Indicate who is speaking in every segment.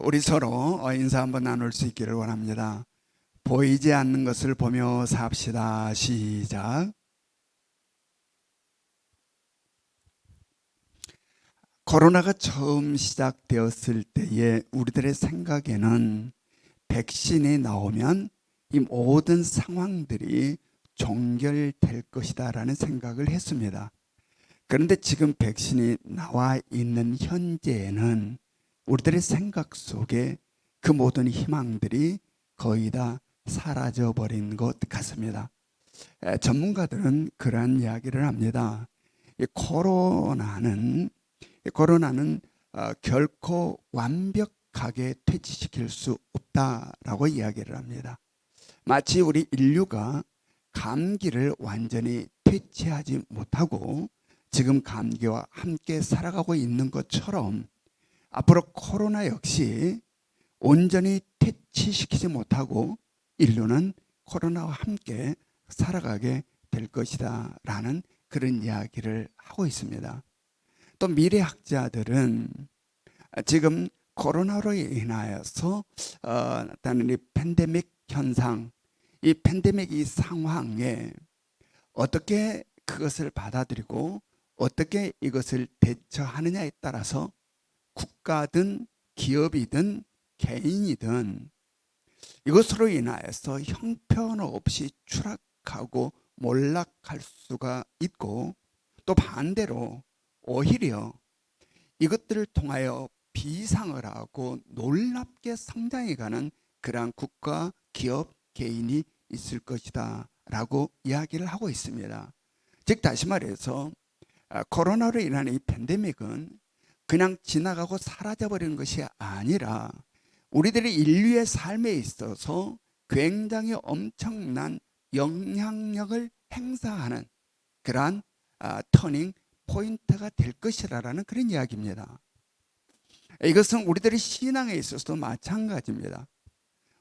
Speaker 1: 우리 서로 인사 한번 나눌 수 있기를 원합니다. 보이지 않는 것을 보며 삽시다. 시작. 코로나가 처음 시작되었을 때에 우리들의 생각에는 백신이 나오면 이 모든 상황들이 종결될 것이다라는 생각을 했습니다. 그런데 지금 백신이 나와 있는 현재에는 우리들의 생각 속에 그 모든 희망들이 거의 다 사라져 버린 것 같습니다. 전문가들은 그러한 이야기를 합니다. 이 코로나는 결코 완벽하게 퇴치시킬 수 없다라고 이야기를 합니다. 마치 우리 인류가 감기를 완전히 퇴치하지 못하고 지금 감기와 함께 살아가고 있는 것처럼 앞으로 코로나 역시 온전히 퇴치시키지 못하고 인류는 코로나와 함께 살아가게 될 것이다 라는 그런 이야기를 하고 있습니다. 또 미래학자들은 지금 코로나로 인하여서 나타나는 이 팬데믹 현상, 이 팬데믹 이 상황에 어떻게 그것을 받아들이고 어떻게 이것을 대처하느냐에 따라서 국가든 기업이든 개인이든 이것으로 인하여서 형편없이 추락하고 몰락할 수가 있고, 또 반대로 오히려 이것들을 통하여 비상을 하고 놀랍게 성장해가는 그러한 국가, 기업, 개인이 있을 것이다 라고 이야기를 하고 있습니다. 즉 다시 말해서 코로나로 인한 이 팬데믹은 그냥 지나가고 사라져버리는 것이 아니라 우리들의 인류의 삶에 있어서 굉장히 엄청난 영향력을 행사하는 그러한 터닝 포인트가 될 것이라는 그런 이야기입니다. 이것은 우리들의 신앙에 있어서도 마찬가지입니다.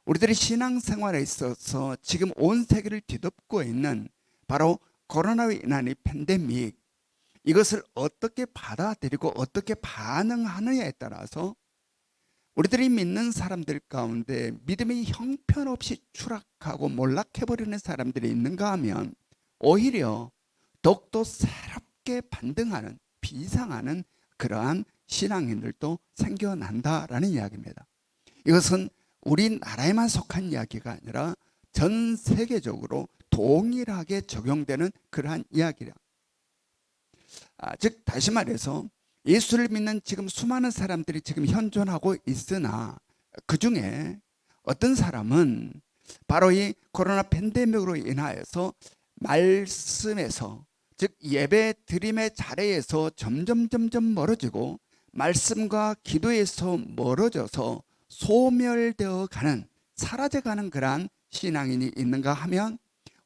Speaker 1: 우리들의 신앙생활에 있어서 지금 온 세계를 뒤덮고 있는 바로 코로나로 인한 이 팬데믹, 이것을 어떻게 받아들이고 어떻게 반응하느냐에 따라서 우리들이 믿는 사람들 가운데 믿음이 형편없이 추락하고 몰락해버리는 사람들이 있는가 하면 오히려 더욱더 새롭게 반등하는, 비상하는 그러한 신앙인들도 생겨난다라는 이야기입니다. 이것은 우리나라에만 속한 이야기가 아니라 전 세계적으로 동일하게 적용되는 그러한 이야기라. 즉 다시 말해서 예수를 믿는 지금 수많은 사람들이 지금 현존하고 있으나 그 중에 어떤 사람은 바로 이 코로나 팬데믹으로 인하여서 말씀에서, 즉 예배 드림의 자리에서 점점 멀어지고 말씀과 기도에서 멀어져서 소멸되어 가는, 사라져가는 그러한 신앙인이 있는가 하면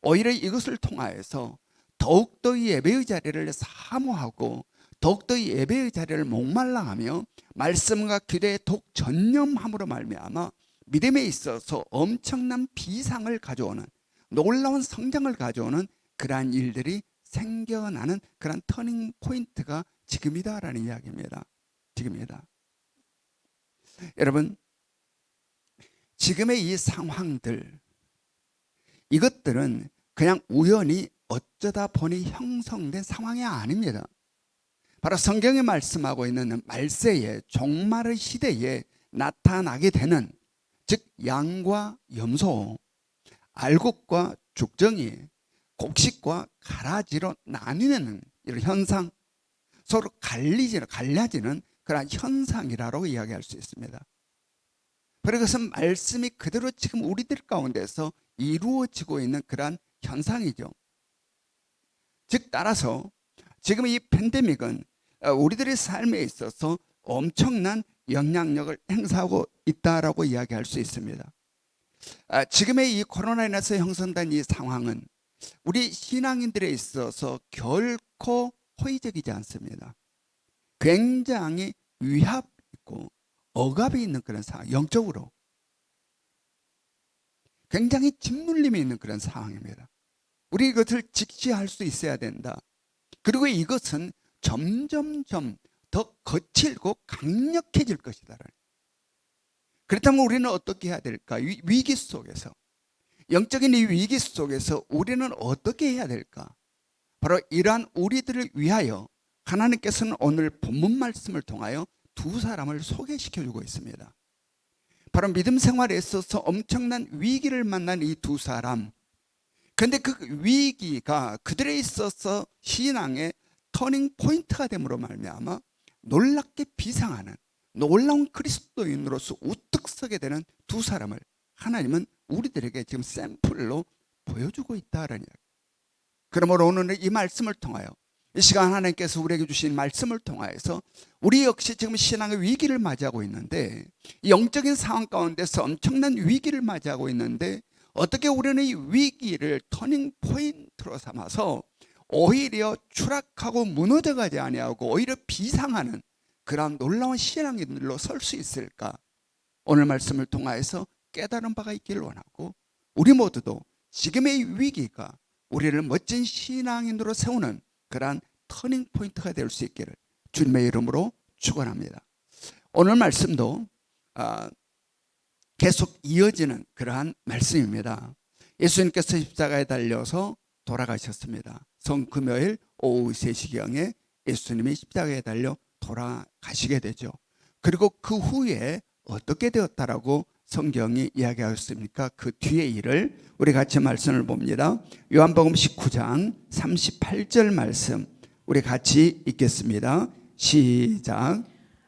Speaker 1: 오히려 이것을 통하여서 더욱더 이 예배의 자리를 사모하고 더욱더 이 예배의 자리를 목말라하며 말씀과 기도에 더욱 전념함으로 말미암아 믿음에 있어서 엄청난 비상을 가져오는, 놀라운 성장을 가져오는 그러한 일들이 생겨나는 그런 터닝 포인트가 지금이다라는 이야기입니다. 지금이다. 여러분, 지금의 이 상황들, 이것들은 그냥 우연히 어쩌다 보니 형성된 상황이 아닙니다. 바로 성경이 말씀하고 있는 말세에, 종말의 시대에 나타나게 되는, 즉 양과 염소, 알곡과 죽정이, 곡식과 가라지로 나뉘는 이런 현상, 서로 갈라지는 그런 현상이라고 이야기할 수 있습니다. 그것은 말씀이 그대로 지금 우리들 가운데서 이루어지고 있는 그러한 현상이죠. 즉 따라서 지금 이 팬데믹은 우리들의 삶에 있어서 엄청난 영향력을 행사하고 있다라고 이야기할 수 있습니다. 지금의 이 코로나 인해서 형성된 이 상황은 우리 신앙인들에 있어서 결코 호의적이지 않습니다. 굉장히 위압 있고 억압이 있는 그런 상황, 영적으로 굉장히 짓눌림이 있는 그런 상황입니다. 우리 이것을 직시할 수 있어야 된다. 그리고 이것은 점점점 더 거칠고 강력해질 것이다. 그렇다면 우리는 어떻게 해야 될까? 위기 속에서, 영적인 이 위기 속에서 우리는 어떻게 해야 될까? 바로 이러한 우리들을 위하여 하나님께서는 오늘 본문 말씀을 통하여 두 사람을 소개시켜주고 있습니다. 바로 믿음 생활에 있어서 엄청난 위기를 만난 이 두 사람. 그런데 그 위기가 그들에 있어서 신앙의 터닝 포인트가 됨으로 말미암아 놀랍게 비상하는 놀라운 그리스도인으로서 우뚝 서게 되는 두 사람을 하나님은 우리들에게 지금 샘플로 보여주고 있다라는 이야기. 그러므로 오늘은 이 말씀을 통하여, 이 시간 하나님께서 우리에게 주신 말씀을 통하여서 우리 역시 지금 신앙의 위기를 맞이하고 있는데, 이 영적인 상황 가운데서 엄청난 위기를 맞이하고 있는데, 어떻게 우리는 이 위기를 터닝 포인트로 삼아서 오히려 추락하고 무너져가지 아니하고 오히려 비상하는 그런 놀라운 신앙인들로 설 수 있을까? 오늘 말씀을 통하여서 깨달은 바가 있기를 원하고, 우리 모두도 지금의 위기가 우리를 멋진 신앙인으로 세우는 그러한 터닝 포인트가 될 수 있기를 주님의 이름으로 축원합니다. 오늘 말씀도 계속 이어지는 그러한 말씀입니다. 예수님께서 십자가에 달려서 돌아가셨습니다. 성금요일 오후 3시경에 예수님이 십자가에 달려 돌아가시게 되죠. 그리고 그 후에 어떻게 되었다라고 성경이 이야기하였습니까? 그 뒤의 일을 우리 같이 말씀을 봅니다. 요한복음 19장 38절 말씀 우리 같이 읽겠습니다. 시작.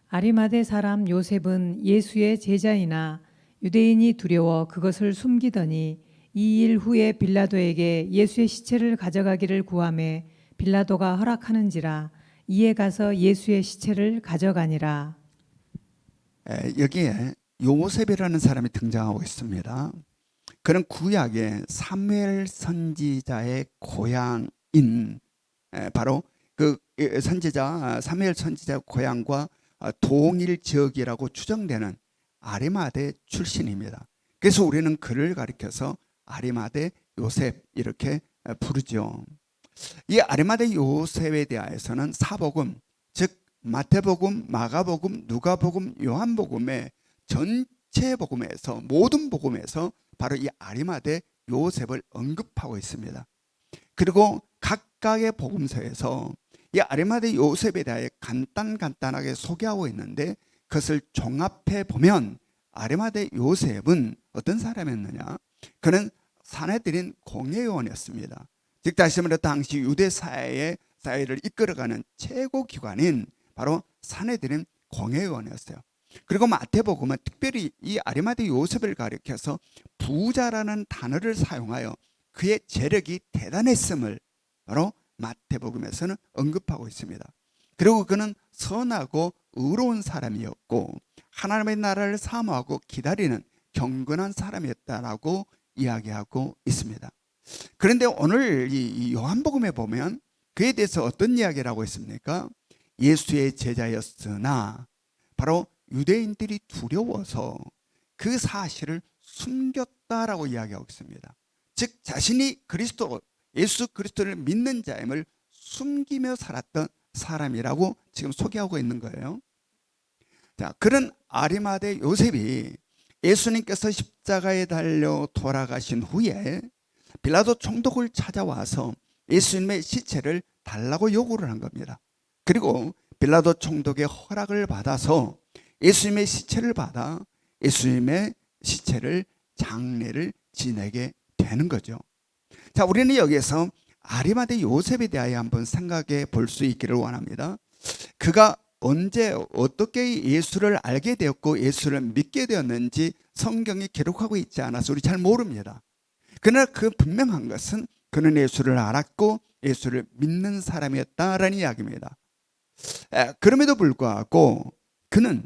Speaker 2: 아리마대 사람 요셉은 예수의 제자이나 유대인이 두려워 그것을 숨기더니 이 일 후에 빌라도에게 예수의 시체를 가져가기를 구하매 빌라도가 허락하는지라 이에 가서 예수의 시체를 가져가니라.
Speaker 1: 여기에 요셉이라는 사람이 등장하고 있습니다. 그는 구약의 사무엘 선지자의 고향인, 바로 그 선지자 사무엘 선지자의 고향과 동일 지역이라고 추정되는 아리마대 출신입니다. 그래서 우리는 그를 가리켜서 아리마대 요셉 이렇게 부르죠. 이 아리마대 요셉에 대하여서는 사복음, 즉 마태복음, 마가복음, 누가복음, 요한복음의 전체 복음에서, 모든 복음에서 바로 이 아리마대 요셉을 언급하고 있습니다. 그리고 각각의 복음서에서 이 아리마대 요셉에 대해 간단하게 소개하고 있는데, 그것을 종합해 보면 아리마대 요셉은 어떤 사람이었느냐? 그는 사내들인 공회의원이었습니다. 즉 다시 말해 당시 유대 사회를 이끌어가는 최고 기관인 바로 사내들인 공회의원이었어요. 그리고 마태복음은 특별히 이 아리마대 요셉을 가리켜서 부자라는 단어를 사용하여 그의 재력이 대단했음을 바로 마태복음에서는 언급하고 있습니다. 그리고 그는 선하고 의로운 사람이었고 하나님의 나라를 사모하고 기다리는 경건한 사람이었다라고 이야기하고 있습니다. 그런데 오늘 이 요한복음에 보면 그에 대해서 어떤 이야기를 하고 있습니까? 예수의 제자였으나 바로 유대인들이 두려워서 그 사실을 숨겼다라고 이야기하고 있습니다. 즉 자신이 예수 그리스도를 믿는 자임을 숨기며 살았던 사람이라고 지금 소개하고 있는 거예요. 자, 그런 아리마대 요셉이 예수님께서 십자가에 달려 돌아가신 후에 빌라도 총독을 찾아와서 예수님의 시체를 달라고 요구를 한 겁니다. 그리고 빌라도 총독의 허락을 받아서 예수님의 시체를 받아 예수님의 시체를 장례를 지내게 되는 거죠. 자, 우리는 여기에서 아리마대 요셉에 대하여 한번 생각해 볼 수 있기를 원합니다. 그가 언제 어떻게 예수를 알게 되었고 예수를 믿게 되었는지 성경이 기록하고 있지 않아서 우리 잘 모릅니다. 그러나 그 분명한 것은 그는 예수를 알았고 예수를 믿는 사람이었다라는 이야기입니다. 그럼에도 불구하고 그는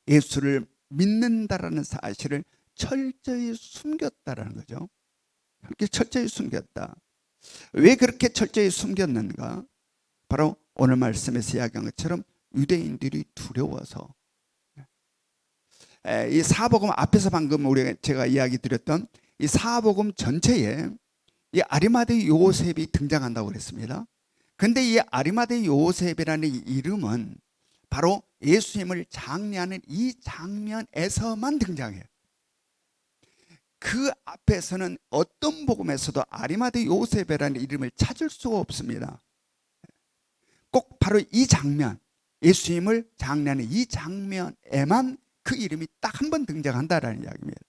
Speaker 1: 예수를 믿는다라는 사실을 철저히 숨겼다라는 거죠. 그렇게 철저히 숨겼다. 왜 그렇게 철저히 숨겼는가? 바로 오늘 말씀에서 이야기한 것처럼 유대인들이 두려워서. 이 사복음 앞에서 방금 제가 이야기 드렸던 이 사복음 전체에 이 아리마대 요셉이 등장한다고 그랬습니다. 근데 이 아리마대 요셉이라는 이 이름은 바로 예수님을 장례하는 이 장면에서만 등장해요. 그 앞에서는 어떤 복음에서도 아리마대 요셉이라는 이름을 찾을 수가 없습니다. 꼭 바로 이 장면, 예수님을 장례하는 이 장면에만 그 이름이 딱 한 번 등장한다라는 이야기입니다.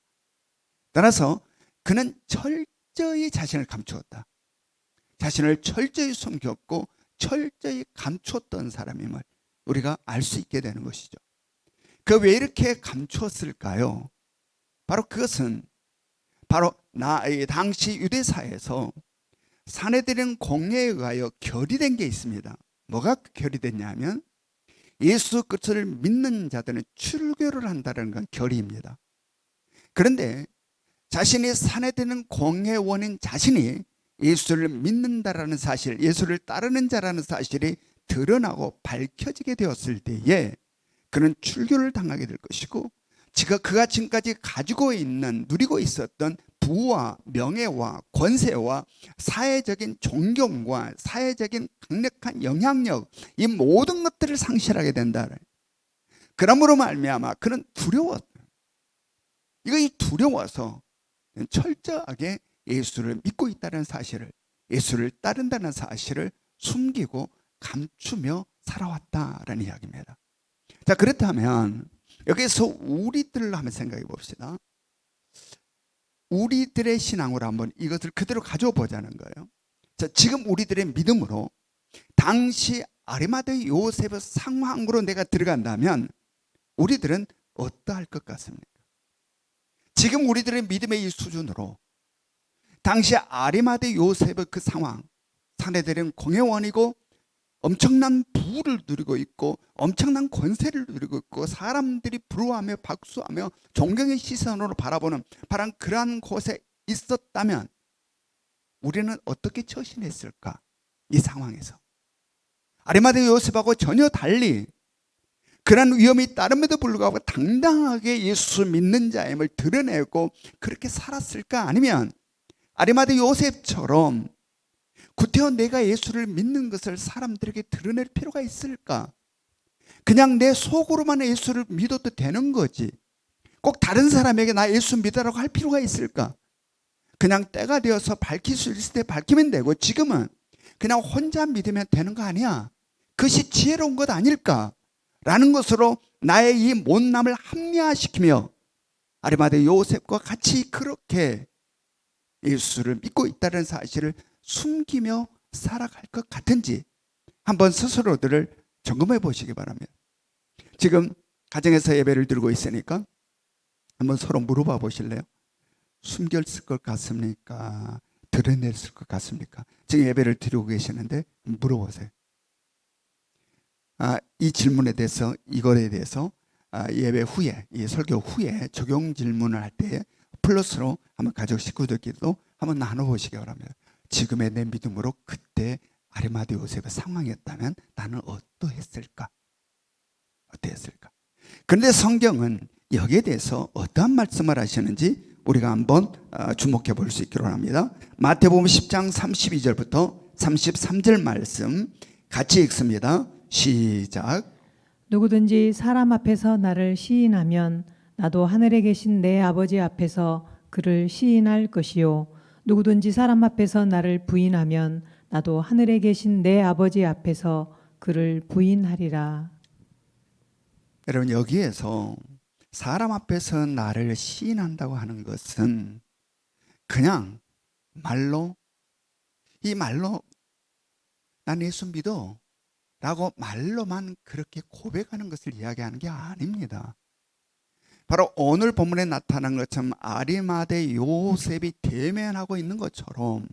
Speaker 1: 따라서 그는 철저히 자신을 감추었다. 자신을 철저히 숨겼고 철저히 감추었던 사람임을 우리가 알 수 있게 되는 것이죠. 그 왜 이렇게 감추었을까요? 바로 그것은 바로 당시 유대사에서 사내들은 공예에 의하여 결의된 게 있습니다. 뭐가 결의됐냐면 예수 그리스도를 믿는 자들은 출교를 한다는 건 결의입니다. 그런데 자신이 사내되는 공예원인 자신이 예수를 믿는다라는 사실, 예수를 따르는 자라는 사실이 드러나고 밝혀지게 되었을 때에 그는 출교를 당하게 될 것이고, 그가 지금까지 가지고 있는, 누리고 있었던 부와 명예와 권세와 사회적인 존경과 사회적인 강력한 영향력, 이 모든 것들을 상실하게 된다. 그러므로 말미암아 그는 이거 두려워서 철저하게 예수를 믿고 있다는 사실을, 예수를 따른다는 사실을 숨기고 감추며 살아왔다라는 이야기입니다. 자, 그렇다면 여기서 우리들을 한번 생각해 봅시다. 우리들의 신앙으로 한번 이것을 그대로 가져와 보자는 거예요. 자, 지금 우리들의 믿음으로 당시 아리마대 요셉의 상황으로 내가 들어간다면 우리들은 어떠할 것 같습니까? 지금 우리들의 믿음의 이 수준으로 당시 아리마대 요셉의 그 상황, 사내들은 공회원이고 엄청난 부를 누리고 있고 엄청난 권세를 누리고 있고 사람들이 부러워하며 박수하며 존경의 시선으로 바라보는 바로 그러한 곳에 있었다면 우리는 어떻게 처신했을까? 이 상황에서 아리마대 요셉하고 전혀 달리 그런 위험이 있다름에도 불구하고 당당하게 예수 믿는 자임을 드러내고 그렇게 살았을까? 아니면 아리마대 요셉처럼 구태여 내가 예수를 믿는 것을 사람들에게 드러낼 필요가 있을까? 그냥 내 속으로만 예수를 믿어도 되는 거지 꼭 다른 사람에게 나 예수 믿으라고 할 필요가 있을까? 그냥 때가 되어서 밝힐 수 있을 때 밝히면 되고 지금은 그냥 혼자 믿으면 되는 거 아니야? 그것이 지혜로운 것 아닐까? 라는 것으로 나의 이 못남을 합리화시키며 아리마대 요셉과 같이 그렇게 예수를 믿고 있다는 사실을 숨기며 살아갈 것 같은지 한번 스스로들을 점검해 보시기 바랍니다. 지금 가정에서 예배를 드리고 있으니까 한번 서로 물어봐 보실래요? 숨겼을 것 같습니까? 드러냈을 것 같습니까? 지금 예배를 드리고 계시는데 물어보세요. 이 질문에 대해서, 이거에 대해서 예배 후에, 이 설교 후에 적용 질문을 할 때 플러스로 한번 가족 식구들끼리도 한번 나눠보시기 바랍니다. 지금의 내 믿음으로 그때 아리마대 요셉의 상황이었다면 나는 어떠했을까? 어떠했을까? 그런데 성경은 여기에 대해서 어떠한 말씀을 하시는지 우리가 한번 주목해 볼 수 있기로 합니다. 마태복음 10장 32절부터 33절 말씀 같이 읽습니다. 시작.
Speaker 2: 누구든지 사람 앞에서 나를 시인하면 나도 하늘에 계신 내 아버지 앞에서 그를 시인할 것이요 누구든지 사람 앞에서 나를 부인하면 나도 하늘에 계신 내 아버지 앞에서 그를 부인하리라.
Speaker 1: 여러분, 여기에서 사람 앞에서 나를 시인한다고 하는 것은 그냥 말로, 이 말로 난 예수 믿어 라고 말로만 그렇게 고백하는 것을 이야기하는 게 아닙니다. 바로 오늘 본문에 나타난 것처럼 아리마대 요셉이 대면하고 있는 것처럼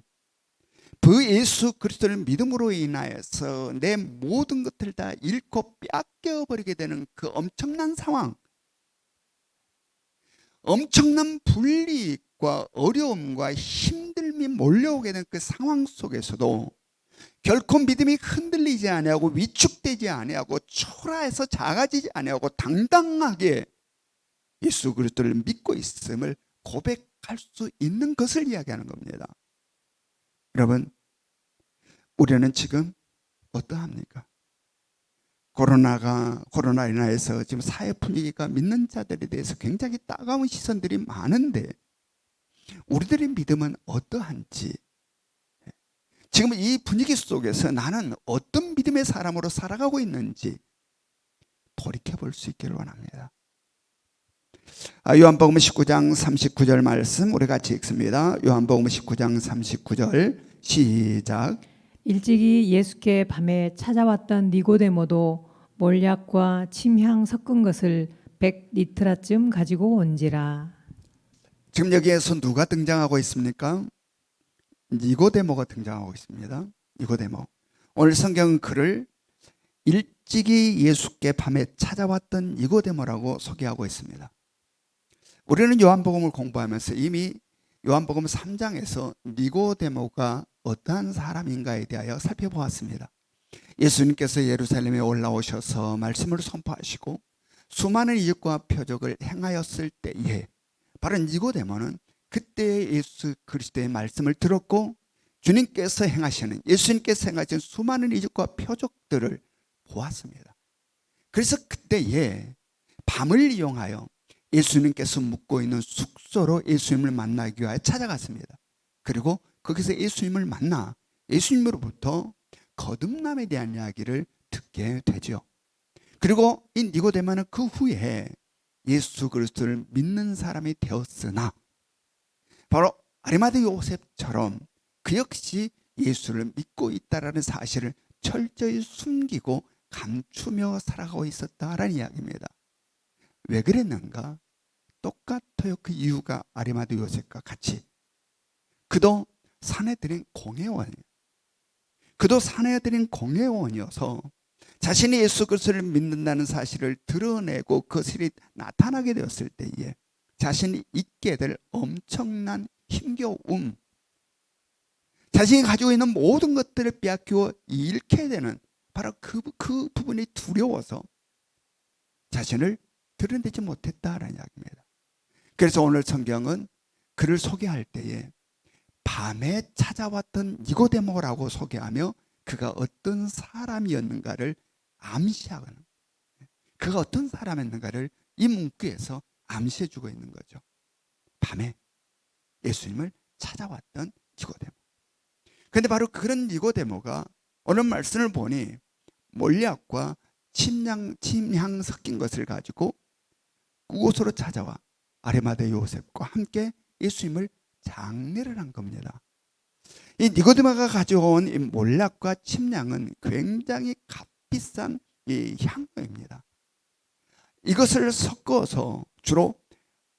Speaker 1: 그 예수 그리스도를 믿음으로 인하여서 내 모든 것을 다 잃고 뺏겨버리게 되는 그 엄청난 상황, 엄청난 불이익과 어려움과 힘듦이 몰려오게 된 그 상황 속에서도 결코 믿음이 흔들리지 아니하고 위축되지 아니하고 초라해서 작아지지 아니하고 당당하게 예수 그리스도를 믿고 있음을 고백할 수 있는 것을 이야기하는 겁니다. 여러분, 우리는 지금 어떠합니까? 코로나 인하여서 지금 사회 분위기가 믿는 자들에 대해서 굉장히 따가운 시선들이 많은데 우리들의 믿음은 어떠한지, 지금 이 분위기 속에서 나는 어떤 믿음의 사람으로 살아가고 있는지 돌이켜볼 수 있기를 원합니다. 요한복음 19장 39절 말씀 우리 같이 읽습니다. 요한복음 19장 39절 시작.
Speaker 2: 일찍이 예수께 밤에 찾아왔던 니고데모도 몰약과 침향 섞은 것을 100리트라쯤 가지고 온지라.
Speaker 1: 지금 여기에서 누가 등장하고 있습니까? 니고데모가 등장하고 있습니다. 니고데모. 오늘 성경은 그를 일찍이 예수께 밤에 찾아왔던 니고데모라고 소개하고 있습니다. 우리는 요한복음을 공부하면서 이미 요한복음 3장에서 니고데모가 어떠한 사람인가에 대하여 살펴보았습니다. 예수님께서 예루살렘에 올라오셔서 말씀을 선포하시고 수많은 이적과 표적을 행하였을 때에 바로 니고데모는 그때 예수 그리스도의 말씀을 들었고 주님께서 행하시는, 예수님께서 행하신 수많은 이적과 표적들을 보았습니다. 그래서 그때에 밤을 이용하여 예수님께서 묵고 있는 숙소로 예수님을 만나기 위하여 찾아갔습니다. 그리고 거기서 예수님을 만나 예수님으로부터 거듭남에 대한 이야기를 듣게 되죠. 그리고 이 니고데모는 그 후에 예수 그리스도를 믿는 사람이 되었으나 바로 아리마대 요셉처럼 그 역시 예수를 믿고 있다라는 사실을 철저히 숨기고 감추며 살아가고 있었다라는 이야기입니다. 왜 그랬는가? 똑같아요. 그 이유가 아리마대 요셉과 같이. 그도 사내들인 공회원이에요. 그도 사내들인 공회원이어서 자신이 예수 그리스도를 믿는다는 사실을 드러내고 그것이 나타나게 되었을 때에 자신이 잊게 될 엄청난 힘겨움, 자신이 가지고 있는 모든 것들을 빼앗기고 잃게 되는 바로 그 부분이 두려워서 자신을 드러내지 못했다라는 이야기입니다. 그래서 오늘 성경은 그를 소개할 때에 밤에 찾아왔던 니고데모라고 소개하며 그가 어떤 사람이었는가를 암시하는, 그가 어떤 사람이었는가를 이 문구에서 암시해주고 있는 거죠. 밤에 예수님을 찾아왔던 니고데모. 그런데 바로 그런 니고데모가 오늘 말씀을 보니 몰약과 침향 섞인 것을 가지고 그곳으로 찾아와 아리마대 요셉과 함께 예수님을 장례를 한 겁니다. 이 니고데모가 가져온 이 몰락과 침향은 굉장히 값비싼 이 향료입니다. 이것을 섞어서 주로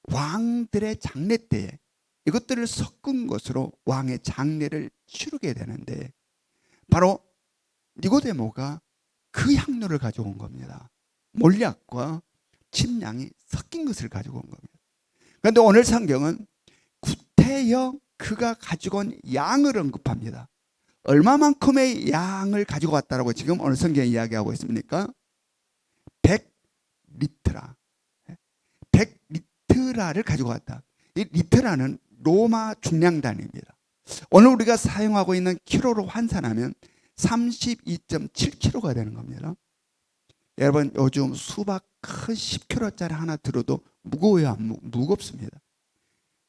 Speaker 1: 왕들의 장례 때에 이것들을 섞은 것으로 왕의 장례를 치르게 되는데 바로 니고데모가 그 향료를 가져온 겁니다. 몰약과 침향이 섞인 것을 가지고 온 겁니다. 그런데 오늘 성경은 구태여 그가 가지고 온 양을 언급합니다. 얼마만큼의 양을 가지고 왔다라고 지금 오늘 성경에 이야기하고 있습니까? 100리트라. 100리트라를 가지고 왔다. 이 리트라는 로마 중량단위입니다. 오늘 우리가 사용하고 있는 키로로 환산하면 32.7kg가 되는 겁니다. 여러분 요즘 수박 큰 10kg짜리 하나 들어도 무거워요? 안 무겁습니다.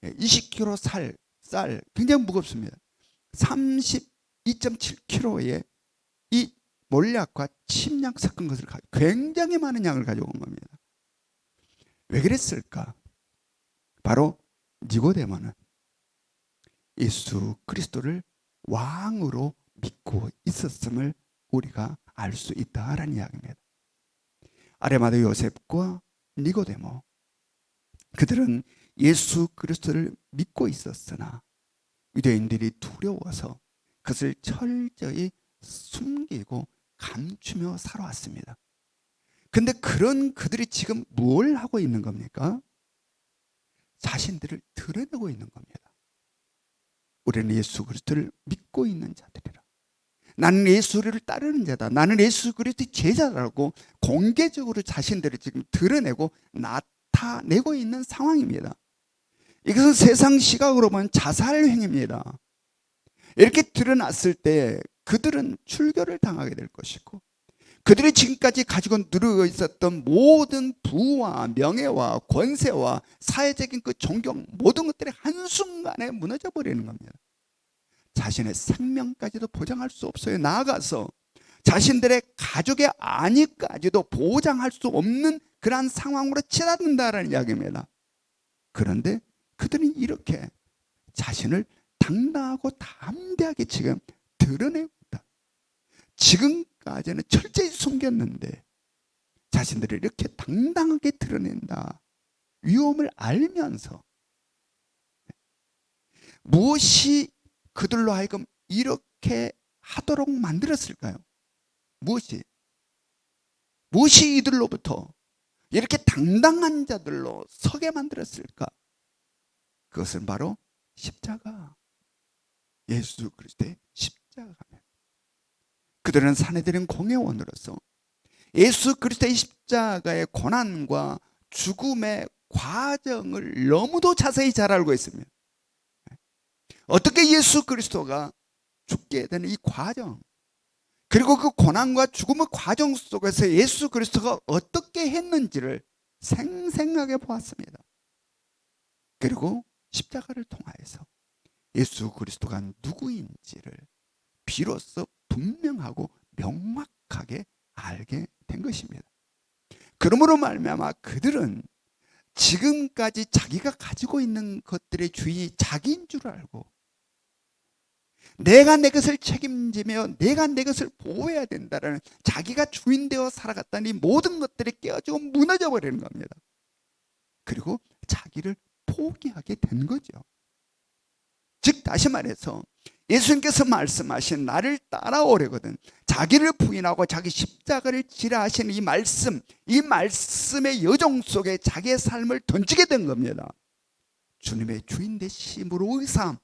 Speaker 1: 20kg 쌀 굉장히 무겁습니다. 32.7kg의 이 몰약과 침약 섞은 것을 굉장히 많은 양을 가지고 온 겁니다. 왜 그랬을까? 바로 니고데모는 예수 그리스도를 왕으로 믿고 있었음을 우리가 알 수 있다라는 이야기입니다. 아리마대 요셉과 니고데모, 그들은 예수 그리스도를 믿고 있었으나 유대인들이 두려워서 그것을 철저히 숨기고 감추며 살아왔습니다. 근데 그런 그들이 지금 뭘 하고 있는 겁니까? 자신들을 드러내고 있는 겁니다. 우리는 예수 그리스도를 믿고 있는 자들이라. 나는 예수를 따르는 자다. 나는 예수 그리스도의 제자라고 공개적으로 자신들을 지금 드러내고 나타내고 있는 상황입니다. 이것은 세상 시각으로 보면 자살 행위입니다. 이렇게 드러났을 때 그들은 출교를 당하게 될 것이고 그들이 지금까지 가지고 누리고 있었던 모든 부와 명예와 권세와 사회적인 그 존경, 모든 것들이 한순간에 무너져 버리는 겁니다. 자신의 생명까지도 보장할 수 없어요. 나아가서 자신들의 가족의 안위까지도 보장할 수 없는 그러한 상황으로 치닫는다라는 이야기입니다. 그런데 그들은 이렇게 자신을 당당하고 담대하게 지금 드러내고 있다. 지금까지는 철저히 숨겼는데 자신들을 이렇게 당당하게 드러낸다. 위험을 알면서 무엇이 그들로 하여금 이렇게 하도록 만들었을까요? 무엇이 이들로부터 이렇게 당당한 자들로 서게 만들었을까? 그것은 바로 십자가, 예수 그리스도의 십자가입니다. 그들은 사내들인 공회원으로서 예수 그리스도의 십자가의 고난과 죽음의 과정을 너무도 자세히 잘 알고 있습니다. 어떻게 예수 그리스도가 죽게 되는 이 과정, 그리고 그 고난과 죽음의 과정 속에서 예수 그리스도가 어떻게 했는지를 생생하게 보았습니다. 그리고 십자가를 통하여서 예수 그리스도가 누구인지를 비로소 분명하고 명확하게 알게 된 것입니다. 그러므로 말미암아 그들은 지금까지 자기가 가지고 있는 것들의 주인이 자기인 줄 알고 내가 내 것을 책임지며 내가 내 것을 보호해야 된다라는 자기가 주인 되어 살아갔다니 모든 것들이 깨어지고 무너져 버리는 겁니다. 그리고 자기를 포기하게 된 거죠. 즉 다시 말해서 예수님께서 말씀하신 나를 따라오려거든 자기를 부인하고 자기 십자가를 지라 하시는 이 말씀의 여정 속에 자기의 삶을 던지게 된 겁니다. 주님의 주인 되심으로의 삶.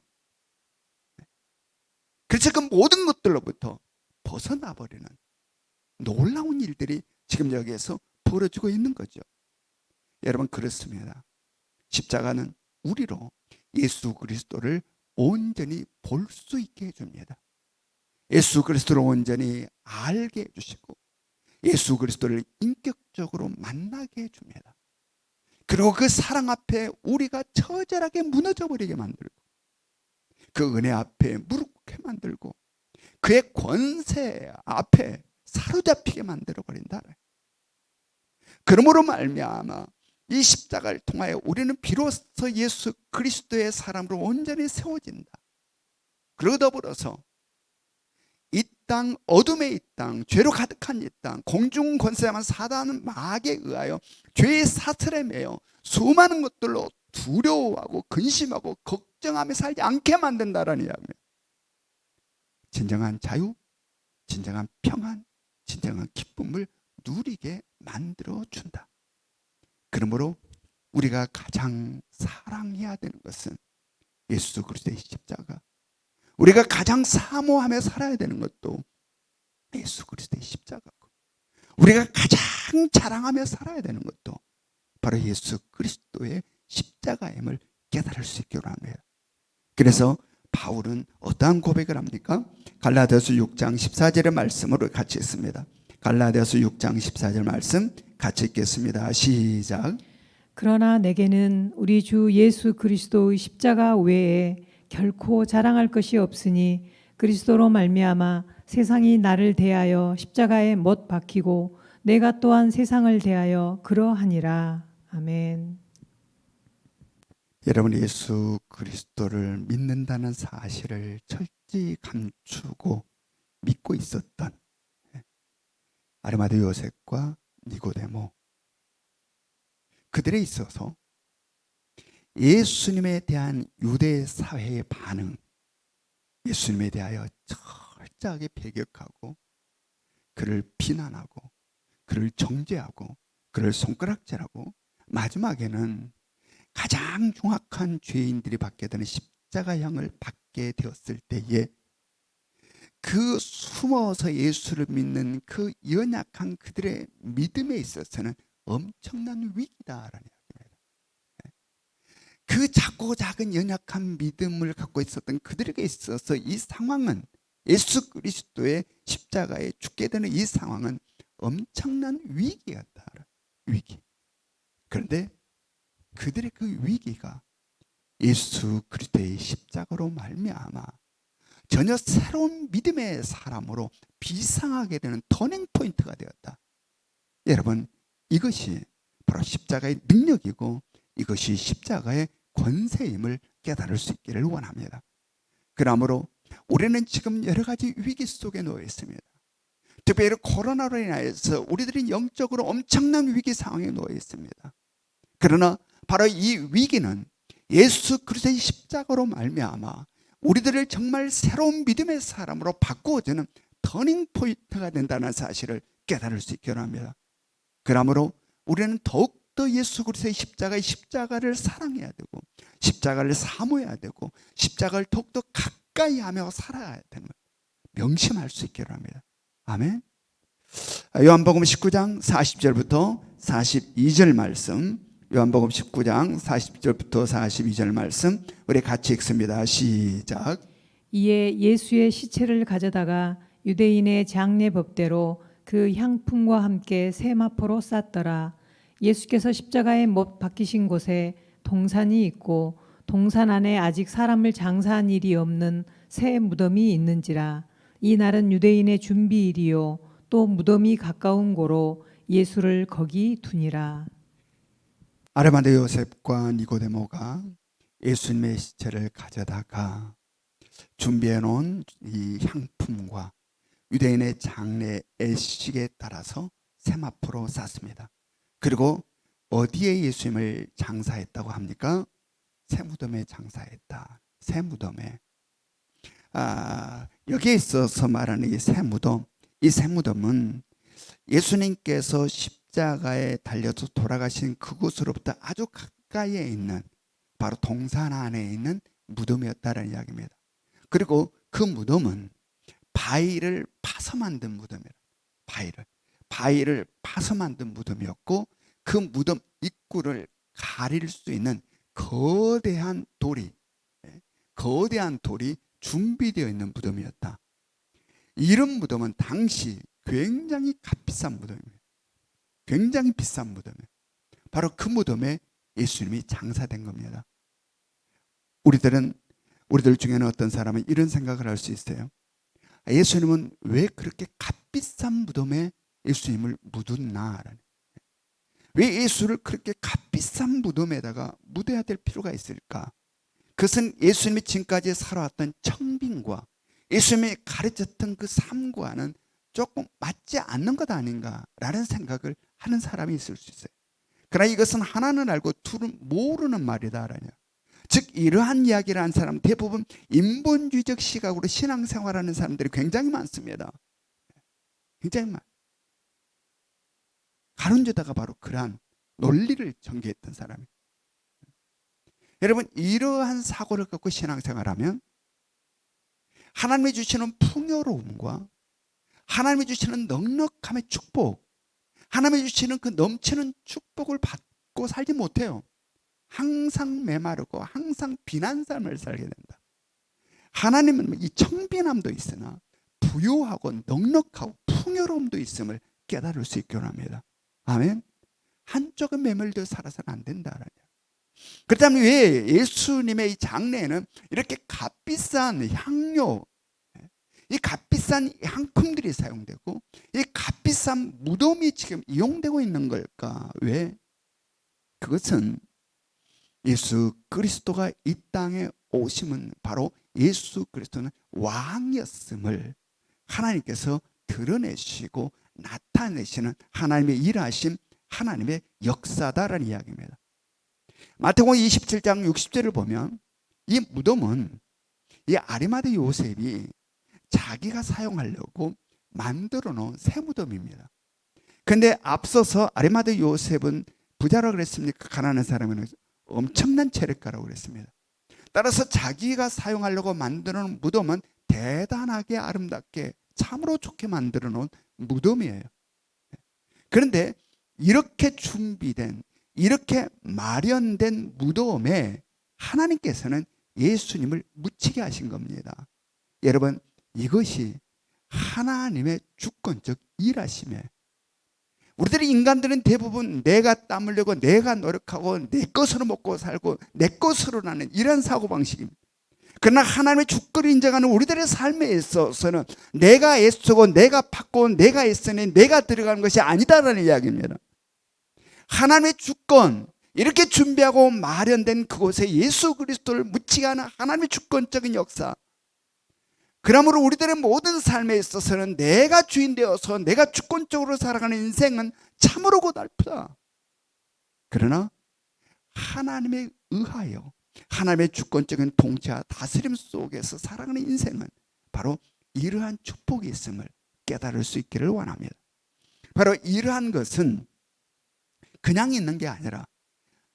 Speaker 1: 그래서 그 모든 것들로부터 벗어나 버리는 놀라운 일들이 지금 여기에서 벌어지고 있는 거죠. 여러분 그렇습니다. 십자가는 우리로 예수 그리스도를 온전히 볼 수 있게 해줍니다. 예수 그리스도를 온전히 알게 해주시고 예수 그리스도를 인격적으로 만나게 해줍니다. 그리고 그 사랑 앞에 우리가 처절하게 무너져 버리게 만들고 그 은혜 앞에 무릎 꿇게 만들고 그의 권세 앞에 사로잡히게 만들어 버린다. 그러므로 말미암아 이 십자가를 통하여 우리는 비로소 예수 그리스도의 사람으로 온전히 세워진다. 그러고 더불어서 이 땅, 어둠의 이 땅, 죄로 가득한 이 땅, 공중 권세한 사단 마귀에 의하여 죄의 사슬에 매여 수많은 것들로 두려워하고 근심하고 걱정하며 살지 않게 만든다라는 이야기입니다. 진정한 자유, 진정한 평안, 진정한 기쁨을 누리게 만들어준다. 그러므로 우리가 가장 사랑해야 되는 것은 예수 그리스도의 십자가, 우리가 가장 사모하며 살아야 되는 것도 예수 그리스도의 십자가고, 우리가 가장 자랑하며 살아야 되는 것도 바로 예수 그리스도의 십자가임을 깨달을 수 있기로 합니다. 그래서 바울은 어떠한 고백을 합니까? 갈라디아서 6장 14절의 말씀으로 같이 읽습니다. 갈라디아서 6장 14절 말씀 같이 읽겠습니다. 시작.
Speaker 2: 그러나 내게는 우리 주 예수 그리스도의 십자가 외에 결코 자랑할 것이 없으니 그리스도로 말미암아 세상이 나를 대하여 십자가에 못 박히고 내가 또한 세상을 대하여 그러하니라. 아멘.
Speaker 1: 여러분 예수 그리스도를 믿는다는 사실을 철저히 감추고 믿고 있었던 아리마대 요셉과 니고데모, 그들에 있어서 예수님에 대한 유대 사회의 반응, 예수님에 대하여 철저하게 배격하고 그를 비난하고 그를 정죄하고 그를 손가락질하고 마지막에는 가장 흉악한 죄인들이 받게 되는 십자가형을 받게 되었을 때에 그 숨어서 예수를 믿는 그 연약한 그들의 믿음에 있어서는 엄청난 위기다라는 이야기입니다. 그 작고 작은 연약한 믿음을 갖고 있었던 그들에게 있어서 이 상황은 예수 그리스도의 십자가에 죽게 되는 이 상황은 엄청난 위기였다. 위기. 그런데 그들의 그 위기가 예수 그리스도의 십자가로 말미암아 전혀 새로운 믿음의 사람으로 비상하게 되는 터닝 포인트가 되었다. 여러분, 이것이 바로 십자가의 능력이고 이것이 십자가의 권세임을 깨달을 수 있기를 원합니다. 그러므로 우리는 지금 여러 가지 위기 속에 놓여 있습니다. 특별히 코로나로 인하여서 우리들이 영적으로 엄청난 위기 상황에 놓여 있습니다. 그러나 바로 이 위기는 예수 그리스도의 십자가로 말미암아 우리들을 정말 새로운 믿음의 사람으로 바꾸어주는 터닝 포인트가 된다는 사실을 깨달을 수 있게 합니다. 그러므로 우리는 더욱더 예수 그리스도의 십자가를 사랑해야 되고 십자가를 사모해야 되고 십자가를 더욱더 가까이 하며 살아야 되는 것, 명심할 수 있게 합니다. 아멘. 요한복음 19장 40절부터 42절 말씀, 요한복음 19장 40절부터 42절 말씀 우리 같이 읽습니다. 시작.
Speaker 2: 이에 예수의 시체를 가져다가 유대인의 장례 법대로 그 향품과 함께 세마포로 쌌더라. 예수께서 십자가에 못 박히신 곳에 동산이 있고 동산 안에 아직 사람을 장사한 일이 없는 새 무덤이 있는지라. 이 날은 유대인의 준비일이요 또 무덤이 가까운 고로 예수를 거기 두니라.
Speaker 1: 아르마데 요셉과 니고데모가 예수님의 시체를 가져다가 준비해 놓은 이 향품과 유대인의 장례 예식에 따라서 세마포로 쌌습니다. 그리고 어디에 예수님을 장사했다고 합니까? 새무덤에 장사했다. 새무덤에. 여기에 있어서 말하는 이 새무덤, 이 새무덤은 예수님께서 십자가에 달려서 돌아가신 그곳으로부터 아주 가까이에 있는 바로 동산 안에 있는 무덤이었다는 이야기입니다. 그리고 그 무덤은 바위를 파서 만든 무덤이라. 바위를 파서 만든 무덤이었고 그 무덤 입구를 가릴 수 있는 거대한 돌이 준비되어 있는 무덤이었다. 이런 무덤은 당시 굉장히 값비싼 무덤입니다. 굉장히 비싼 무덤이에요. 바로 그 무덤에 예수님이 장사된 겁니다. 우리들 중에는 어떤 사람은 이런 생각을 할 수 있어요. 예수님은 왜 그렇게 값비싼 무덤에 예수님을 묻었나? 왜 예수를 그렇게 값비싼 무덤에다가 묻어야 될 필요가 있을까? 그것은 예수님이 지금까지 살아왔던 청빙과 예수님이 가르쳤던 그 삶과는 조금 맞지 않는 것 아닌가라는 생각을 하는 사람이 있을 수 있어요. 그러나 이것은 하나는 알고 둘은 모르는 말이다. 즉 이러한 이야기를 하는 사람 대부분 인본주의적 시각으로 신앙생활하는 사람들이 굉장히 많습니다. 굉장히 많아요. 가론유다가 바로 그러한 논리를 전개했던 사람이에요. 여러분, 이러한 사고를 갖고 신앙생활하면 하나님이 주시는 풍요로움과 하나님이 주시는 넉넉함의 축복, 하나님이 주시는 그 넘치는 축복을 받고 살지 못해요. 항상 메마르고 항상 비난 삶을 살게 된다. 하나님은 이 청빈함도 있으나 부요하고 넉넉하고 풍요로움도 있음을 깨달을 수 있게 합니다. 아멘. 한쪽에 매몰되어 살아서는 안 된다. 그렇다면 왜 예수님의 이 장례에는 이렇게 값비싼 향료, 이 값비싼 향품들이 사용되고 이 값비싼 무덤이 지금 이용되고 있는 걸까? 왜? 그것은 예수 그리스도가 이 땅에 오심은 바로 예수 그리스도는 왕이었음을 하나님께서 드러내시고 나타내시는 하나님의 일하심, 하나님의 역사다라는 이야기입니다. 마태복음 27장 60절을 보면 이 무덤은 이 아리마대 요셉이 자기가 사용하려고 만들어 놓은 새 무덤입니다. 그런데 앞서서 아리마대 요셉은 부자라고 그랬습니까? 가난한 사람은 엄청난 재력가라고 그랬습니다. 따라서 자기가 사용하려고 만들어 놓은 무덤은 대단하게 아름답게 참으로 좋게 만들어 놓은 무덤이에요. 그런데 이렇게 준비된 이렇게 마련된 무덤에 하나님께서는 예수님을 묻히게 하신 겁니다. 여러분, 이것이 하나님의 주권적 일하심에 우리들이 인간들은 대부분 내가 땀 흘리고 내가 노력하고 내 것으로 먹고 살고 내 것으로 나는 이런 사고방식입니다. 그러나 하나님의 주권을 인정하는 우리들의 삶에 있어서는 내가 애쓰고 내가 팠고 내가 애쓰니 내가 들어가는 것이 아니다라는 이야기입니다. 하나님의 주권, 이렇게 준비하고 마련된 그곳에 예수 그리스도를 묻히게 하는 하나님의 주권적인 역사, 그러므로 우리들의 모든 삶에 있어서는 내가 주인 되어서 내가 주권적으로 살아가는 인생은 참으로 고달프다. 그러나 하나님에 의하여 하나님의 주권적인 통치와 다스림 속에서 살아가는 인생은 바로 이러한 축복이 있음을 깨달을 수 있기를 원합니다. 바로 이러한 것은 그냥 있는 게 아니라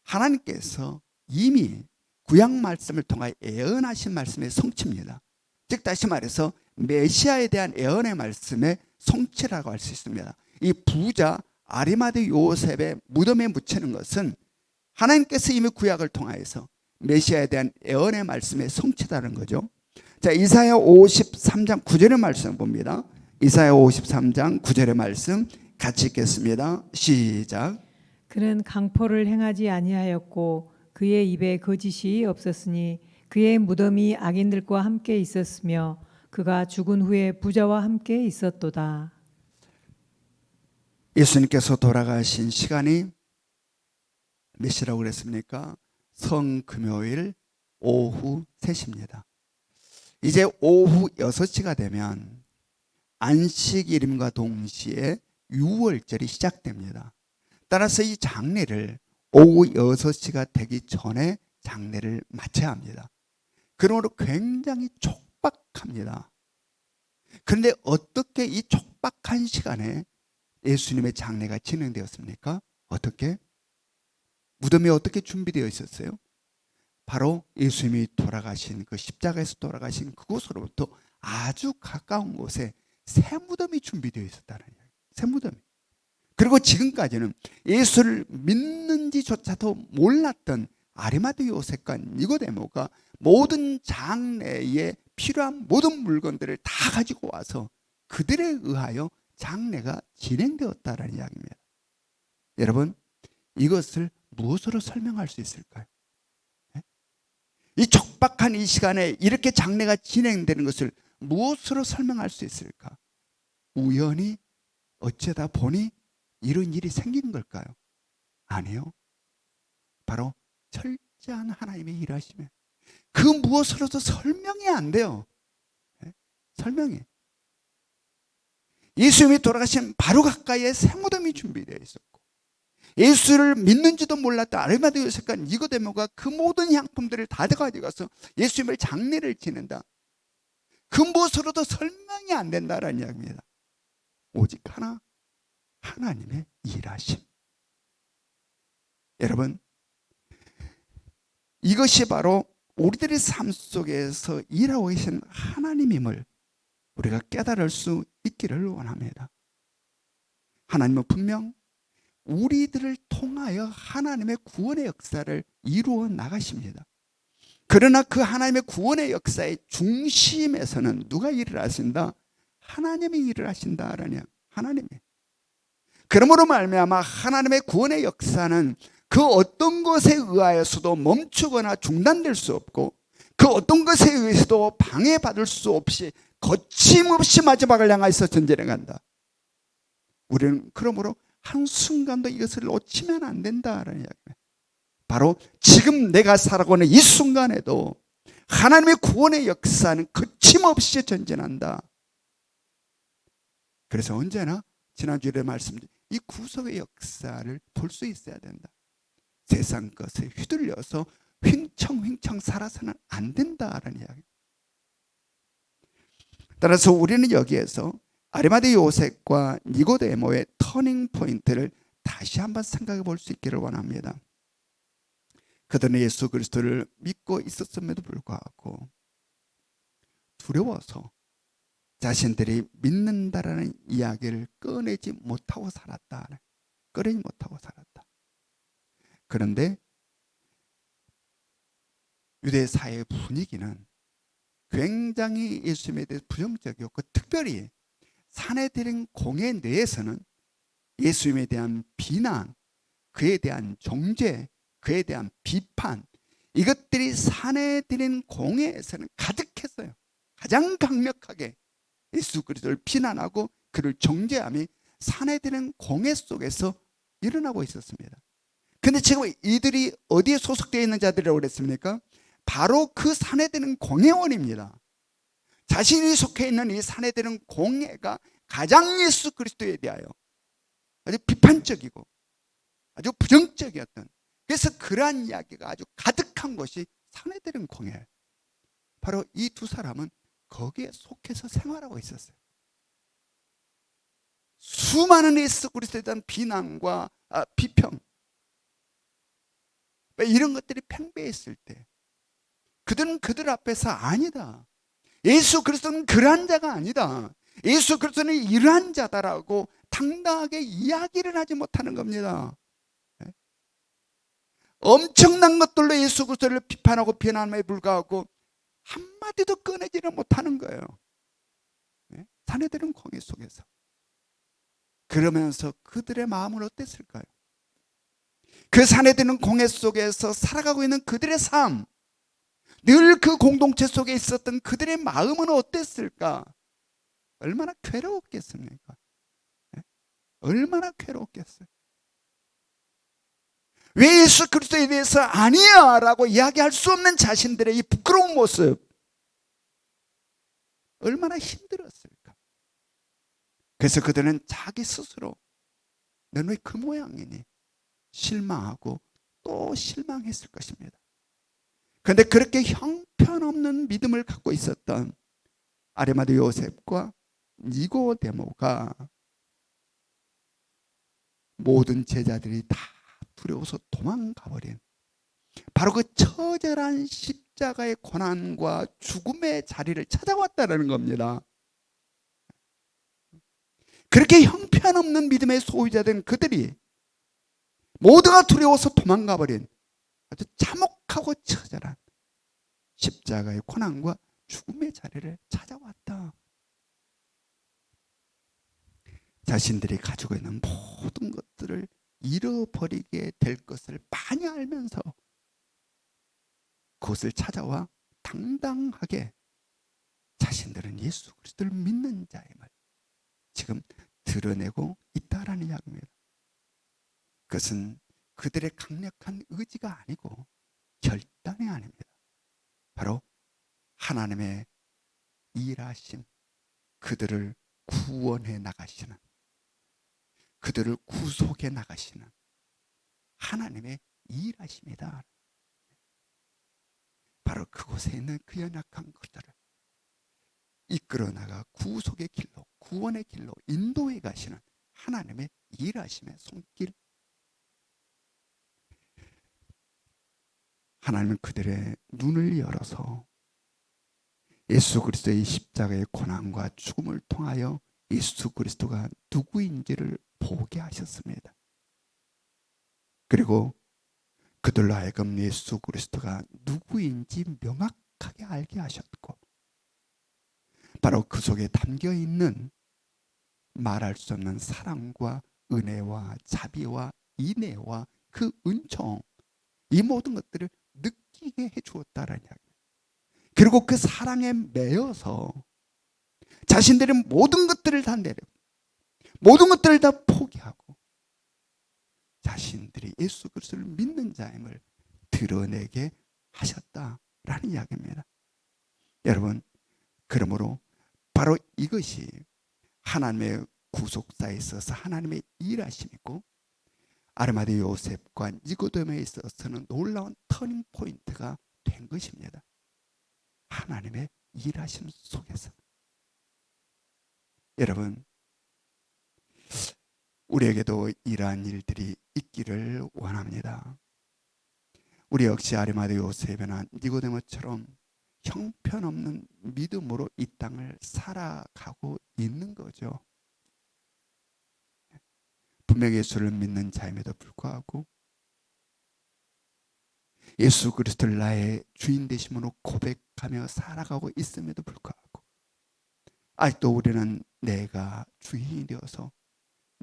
Speaker 1: 하나님께서 이미 구약 말씀을 통하여 예언하신 말씀의 성취입니다. 즉 다시 말해서 메시아에 대한 예언의 말씀의 성취라고 할 수 있습니다. 이 부자 아리마대 요셉의 무덤에 묻히는 것은 하나님께서 이미 구약을 통하여서 메시아에 대한 예언의 말씀의 성취다는 거죠. 자, 이사야 53장 9절의 말씀 봅니다. 이사야 53장 9절의 말씀 같이 읽겠습니다. 시작.
Speaker 2: 그는 강포를 행하지 아니하였고 그의 입에 거짓이 없었으니 그의 무덤이 악인들과 함께 있었으며 그가 죽은 후에 부자와 함께 있었도다.
Speaker 1: 예수님께서 돌아가신 시간이 몇 시라고 그랬습니까? 성금요일 오후 3시입니다. 이제 오후 6시가 되면 안식일임과 동시에 유월절이 시작됩니다. 따라서 이 장례를 오후 6시가 되기 전에 장례를 마쳐야 합니다. 그러므로 굉장히 촉박합니다. 그런데 어떻게 이 촉박한 시간에 예수님의 장례가 진행되었습니까? 어떻게? 무덤이 어떻게 준비되어 있었어요? 바로 예수님이 돌아가신 그 십자가에서 돌아가신 그곳으로부터 아주 가까운 곳에 새 무덤이 준비되어 있었다는 이야기예요. 새 무덤이. 그리고 지금까지는 예수를 믿는지조차도 몰랐던 아리마대 요셉과 니고데모가 모든 장례에 필요한 모든 물건들을 다 가지고 와서 그들에 의하여 장례가 진행되었다는 이야기입니다. 여러분, 이것을 무엇으로 설명할 수 있을까요? 이 촉박한 이 시간에 이렇게 장례가 진행되는 것을 무엇으로 설명할 수 있을까? 우연히 어쩌다 보니 이런 일이 생긴 걸까요? 아니요. 바로 철저한 하나님의 일하심에 그 무엇으로도 설명이 안 돼요. 설명이. 예수님이 돌아가신 바로 가까이에 새 무덤이 준비되어 있었고 예수를 믿는지도 몰랐던 아리마대 요셉과 니고데모가 그 모든 향품들을 다 가져가서 예수님을 장례를 지낸다. 그 무엇으로도 설명이 안 된다라는 이야기입니다. 오직 하나, 하나님의 일하심. 여러분, 이것이 바로 우리들의 삶 속에서 일하고 계신 하나님임을 우리가 깨달을 수 있기를 원합니다. 하나님은 분명 우리들을 통하여 하나님의 구원의 역사를 이루어 나가십니다. 그러나 그 하나님의 구원의 역사의 중심에서는 누가 일을 하신다? 하나님이 일을 하신다라냐? 하나님이. 그러므로 말미암아 하나님의 구원의 역사는 그 어떤 것에 의하여서도 멈추거나 중단될 수 없고 그 어떤 것에 의해서도 방해받을 수 없이 거침없이 마지막을 향해서 전진해 간다. 우리는 그러므로 한순간도 이것을 놓치면 안 된다라는 이야기입니다. 바로 지금 내가 살아가고 있는 이 순간에도 하나님의 구원의 역사는 거침없이 전진한다. 그래서 언제나 지난주에 말씀드린 이 구속의 역사를 볼 수 있어야 된다. 세상 것에 휘둘려서 횡청횡청 살아서는 안 된다라는 이야기. 따라서 우리는 여기에서 아리마대 요셉과 니고데모의 터닝 포인트를 다시 한번 생각해 볼 수 있기를 원합니다. 그들은 예수 그리스도를 믿고 있었음에도 불구하고 두려워서 자신들이 믿는다라는 이야기를 꺼내지 못하고 살았다. 꺼내지 못하고 살았다. 그런데 유대 사회의 분위기는 굉장히 예수님에 대해서 부정적이었고 특별히 산헤드린 공회 내에서는 예수님에 대한 비난, 그에 대한 정죄, 그에 대한 비판, 이것들이 사내들인 공회에서는 가득했어요. 가장 강력하게 예수 그리스도를 비난하고 그를 정죄함이 사내들인 공회 속에서 일어나고 있었습니다. 근데 지금 이들이 어디에 소속되어 있는 자들이라고 그랬습니까? 바로 그 사내들은 공회원입니다. 자신이 속해 있는 이 사내들은 공회가 가장 예수 그리스도에 대하여 아주 비판적이고 아주 부정적이었던, 그래서 그러한 이야기가 아주 가득한 것이 사내들은 공회. 바로 이 두 사람은 거기에 속해서 생활하고 있었어요. 수많은 예수 그리스도에 대한 비난과 비평, 이런 것들이 팽배했을 때 그들은 그들 앞에서 아니다, 예수 그리스도는 그러한 자가 아니다, 예수 그리스도는 이러한 자다라고 당당하게 이야기를 하지 못하는 겁니다. 엄청난 것들로 예수 그리스도를 비판하고 비난함에 불구하고 한마디도 꺼내지를 못하는 거예요. 사내들은 공회 속에서. 그러면서 그들의 마음은 어땠을까요? 그 사내들은 공회 속에서 살아가고 있는 그들의 삶, 늘 그 공동체 속에 있었던 그들의 마음은 어땠을까? 얼마나 괴로웠겠습니까? 얼마나 괴로웠겠어요. 왜 예수 그리스도에 대해서 아니야 라고 이야기할 수 없는 자신들의 이 부끄러운 모습, 얼마나 힘들었을까? 그래서 그들은 자기 스스로 너는 왜 그 모양이니? 실망하고 또 실망했을 것입니다. 그런데 그렇게 형편없는 믿음을 갖고 있었던 아리마대 요셉과 니고데모가 모든 제자들이 다 두려워서 도망가버린 바로 그 처절한 십자가의 고난과 죽음의 자리를 찾아왔다는 겁니다. 그렇게 형편없는 믿음의 소유자된 그들이 모두가 두려워서 도망가버린 아주 참혹하고 처절한 십자가의 고난과 죽음의 자리를 찾아왔다. 자신들이 가지고 있는 모든 것들을 잃어버리게 될 것을 많이 알면서 그것을 찾아와 당당하게 자신들은 예수 그리스도를 믿는 자임을 지금 드러내고 있다라는 이야기입니다. 그것은 그들의 강력한 의지가 아니고 결단이 아닙니다. 바로 하나님의 일하심, 그들을 구원해 나가시는, 그들을 구속해 나가시는 하나님의 일하심이다. 바로 그곳에 있는 그 연약한 그들을 이끌어 나가 구속의 길로, 구원의 길로 인도해 가시는 하나님의 일하심의 손길. 하나님은 그들의 눈을 열어서 예수 그리스도의 십자가의 고난과 죽음을 통하여 예수 그리스도가 누구인지를 보게 하셨습니다. 그리고 그들로 하여금 예수 그리스도가 누구인지 명확하게 알게 하셨고, 바로 그 속에 담겨 있는 말할 수 없는 사랑과 은혜와 자비와 인애와 그 은총, 이 모든 것들을 느끼게 해주었다라는 이야기입니다. 그리고 그 사랑에 매여서 자신들의 모든 것들을 다 내려, 모든 것들을 다 포기하고 자신들이 예수 그리스도를 믿는 자임을 드러내게 하셨다라는 이야기입니다. 여러분, 그러므로 바로 이것이 하나님의 구속사에 있어서 하나님의 일하심이고, 아르마데 요셉과 니고데모에 있어서는 놀라운 터닝 포인트가 된 것입니다. 하나님의 일하심 속에서. 여러분, 우리에게도 이러한 일들이 있기를 원합니다. 우리 역시 아리마대 요셉이나 니고데모처럼 형편없는 믿음으로 이 땅을 살아가고 있는 거죠. 분명히 예수를 믿는 자임에도 불구하고, 예수 그리스도를 나의 주인 되심으로 고백하며 살아가고 있음에도 불구하고 아직도 우리는 내가 주인이 되어서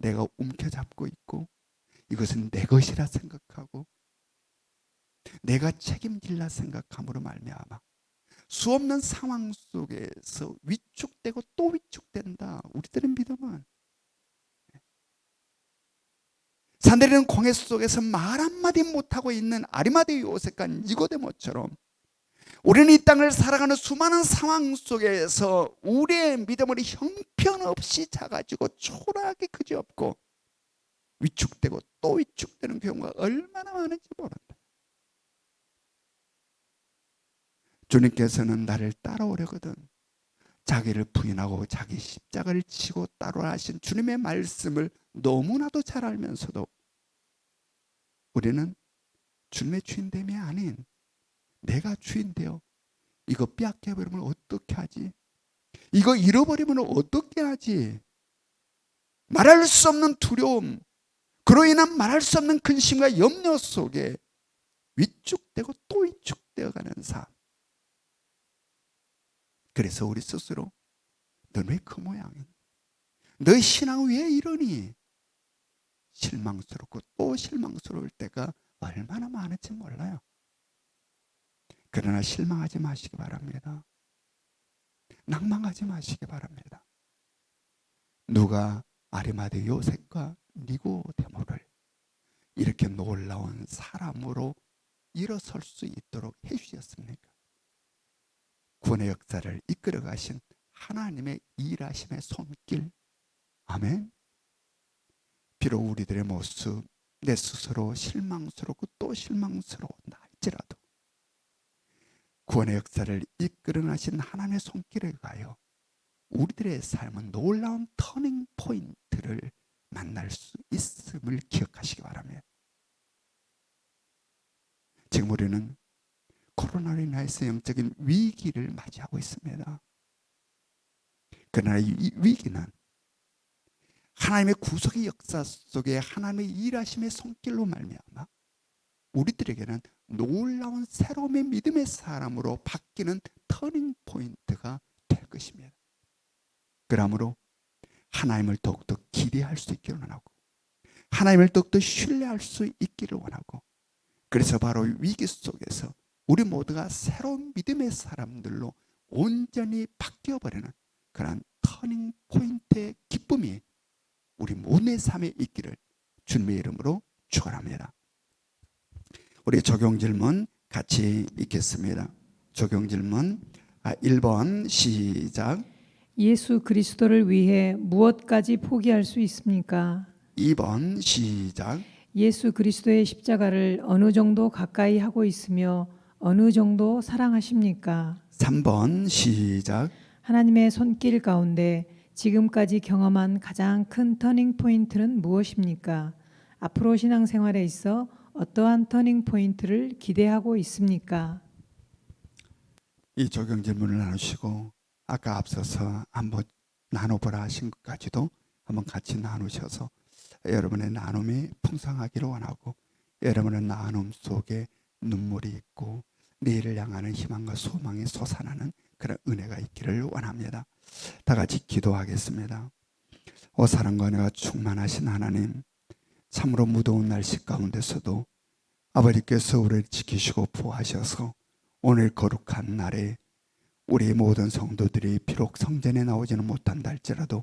Speaker 1: 내가 움켜잡고 있고 이것은 내 것이라 생각하고 내가 책임질라 생각함으로 말미암아 수없는 상황 속에서 위축되고 또 위축된다. 우리들의 믿음은 산들이는 광야 속에서 말 한마디 못하고 있는 아리마대 요셉과 니고데모처럼 우리는 이 땅을 살아가는 수많은 상황 속에서 우리의 믿음을 형편없이 작아지고 초라하게 그지없고 위축되고 또 위축되는 경우가 얼마나 많은지 모른다. 주님께서는 나를 따라오려거든 자기를 부인하고 자기 십자가를 지고 따라오라 하신 주님의 말씀을 너무나도 잘 알면서도 우리는 주님의 주인됨이 아닌 내가 주인되어 이거 빼앗겨버리면 어떻게 하지? 이거 잃어버리면 어떻게 하지? 말할 수 없는 두려움, 그로 인한 말할 수 없는 근심과 염려 속에 위축되고 또 위축되어 가는 삶. 그래서 우리 스스로 넌 왜 그 모양이니? 너의 신앙은 왜 이러니? 실망스럽고 또 실망스러울 때가 얼마나 많은지 몰라요. 그러나 실망하지 마시기 바랍니다. 낭망하지 마시기 바랍니다. 누가 아리마대 요셉과 니고데모를 이렇게 놀라운 사람으로 일어설 수 있도록 해주셨습니까? 구원의 역사를 이끌어 가신 하나님의 일하심의 손길. 아멘. 비록 우리들의 모습 내 스스로 실망스럽고 또 실망스러운다 할지라도 구원의 역사를 이끌어 가신 하나님의 손길에 가요 우리들의 삶은 놀라운 터닝 포인트를 만날 수 있음을 기억하시기 바랍니다. 지금 우리는 코로나로 인해서 영적인 위기를 맞이하고 있습니다. 그러나 이 위기는 하나님의 구속의 역사 속에 하나님의 일하심의 손길로 말미암아 우리들에게는 놀라운 새로움의 믿음의 사람으로 바뀌는 터닝 포인트가 될 것입니다. 그러므로 하나님을 더욱더 기대할 수 있기를 원하고 하나님을 더욱더 신뢰할 수 있기를 원하고 그래서 바로 위기 속에서 우리 모두가 새로운 믿음의 사람들로 온전히 바뀌어버리는 그런 터닝 포인트의 기쁨이 우리 모두의 삶에 있기를 주님의 이름으로 축원합니다. 우리 적용 질문 같이 읽겠습니다. 적용 질문 1번 시작.
Speaker 2: 예수 그리스도를 위해 무엇까지 포기할 수 있습니까?
Speaker 1: 2번 시작.
Speaker 2: 예수 그리스도의 십자가를 어느 정도 가까이 하고 있으며 어느 정도 사랑하십니까?
Speaker 1: 3번 시작.
Speaker 2: 하나님의 손길 가운데 지금까지 경험한 가장 큰 터닝 포인트는 무엇입니까? 앞으로 신앙생활에 있어 어떠한 터닝 포인트를 기대하고 있습니까?
Speaker 1: 이 적용 질문을 나누시고 아까 앞서서 한번 나눠보라 하신 것까지도 한번 같이 나누셔서 여러분의 나눔이 풍성하기를 원하고 여러분의 나눔 속에 눈물이 있고 내일을 향하는 희망과 소망이 솟아나는 그런 은혜가 있기를 원합니다. 다 같이 기도하겠습니다. 오 사랑과 은혜가 충만하신 하나님, 참으로 무더운 날씨 가운데서도 아버지께서 우리를 지키시고 보호하셔서 오늘 거룩한 날에 우리 모든 성도들이 비록 성전에 나오지는 못한다 할지라도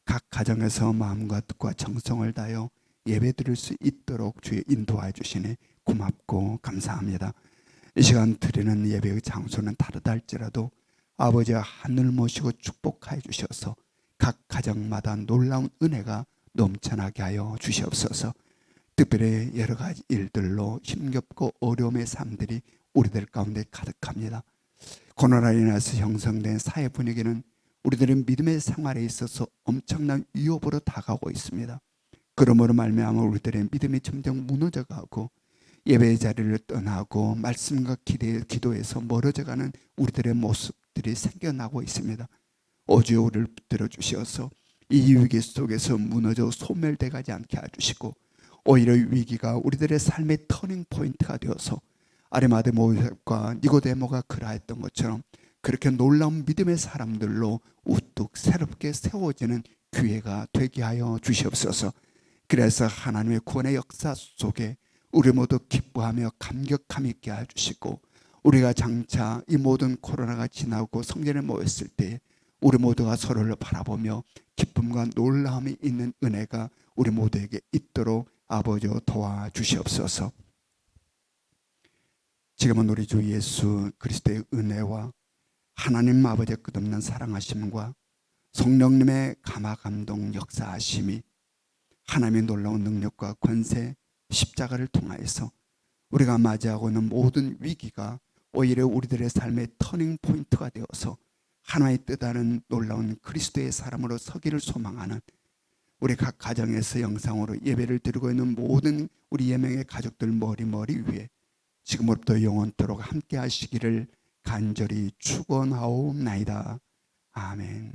Speaker 1: 각 가정에서 마음과 뜻과 정성을 다하여 예배드릴 수 있도록 주의 인도하여 주시니 고맙고 감사합니다. 이 시간 드리는 예배의 장소는 다르다 할지라도 아버지가 하늘 모시고 축복하여 주셔서 각 가정마다 놀라운 은혜가 넘쳐나게 하여 주시옵소서. 특별히 여러 가지 일들로 힘겹고 어려움의 삶들이 우리들 가운데 가득합니다. 코로나로 인해서 형성된 사회 분위기는 우리들의 믿음의 생활에 있어서 엄청난 위협으로 다가오고 있습니다. 그러므로 말미암아 우리들의 믿음이 점점 무너져가고 예배의 자리를 떠나고 말씀과 기도에서 멀어져가는 우리들의 모습들이 생겨나고 있습니다. 오직 우리를 붙들어 주셔서 이 위기 속에서 무너져 소멸돼 가지 않게 해주시고 오히려 위기가 우리들의 삶의 터닝 포인트가 되어서 아리마대 모셉과 니고데모가 그러했던 것처럼 그렇게 놀라운 믿음의 사람들로 우뚝 새롭게 세워지는 기회가 되게 하여 주시옵소서. 그래서 하나님의 구원의 역사 속에 우리 모두 기뻐하며 감격함 있게 해주시고, 우리가 장차 이 모든 코로나가 지나고 성전에 모였을 때 우리 모두가 서로를 바라보며 기쁨과 놀라움이 있는 은혜가 우리 모두에게 있도록 아버지여 도와주시옵소서. 지금은 우리 주 예수 그리스도의 은혜와 하나님 아버지의 끝없는 사랑하심과 성령님의 감화감동 역사하심이, 하나님의 놀라운 능력과 권세, 십자가를 통하여서 우리가 맞이하고 있는 모든 위기가 오히려 우리들의 삶의 터닝 포인트가 되어서 하나의 뜻하는 놀라운 그리스도의 사람으로 서기를 소망하는 우리 각 가정에서 영상으로 예배를 드리고 있는 모든 우리 예명의 가족들 머리 위에 지금부터 영원토록 함께 하시기를 간절히 축원하옵나이다. 아멘.